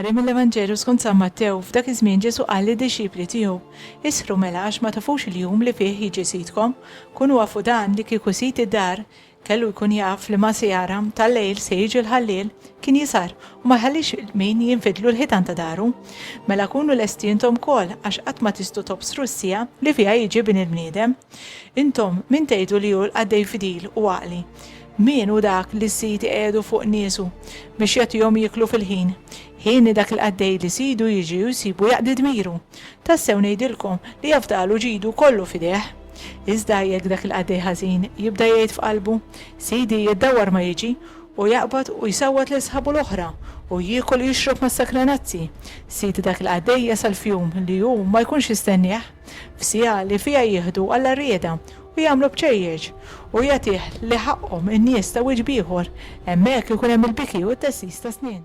Sinjuri, mill-Evanġelu skont San Mattew f'dak iż-żmien Ġesu qal lid-dixxipli tiegħu: Isru mela għax ma tafux il-jum li fih jiġi sidkom, kunu għafu dan li kieku sit id-dar kellu jkun jaf li ma sejara tal-lejl se jiġi l-ħalleel kien jisar u ma ħallix min jinfidlu l-ħitan ta' daru. Mela kunu lesti intom kol għax qatt ma tistgħu tobsru s-sija li fiha jiġi bin il-bniedem. Intom min tgħidu li hu l-qaddej fidil u għaqli. Min hu dak li s-siti qiegħdu fuq niesu biex jagħtihom jiklu fil-ħin. Ħin dak il-qaddej li sidu jiġi u jsibu jaqdi dmiru. Tassew ngħidilkom li jafdalu ġidu kollu fideh. Iżda jekk dak il-qaddej ħażin jibda jgħid f'qalbu, sidi jiddawwar ma jiġi u jaqbad u jsawwat l sħabu l-oħra u jiekol jixrob mas-sakranazzi. Sidi dak il-qaddej jasal fjum li hu ma jkunx jistennieh f'sija li fiha jieħdu alla rieda u jagħmlu bċejjeġ u jagħtih li ħaqhom in-nies ta' wiġbieħor hemmhekk ikun hemm il-biki u t-tessis ta' snien.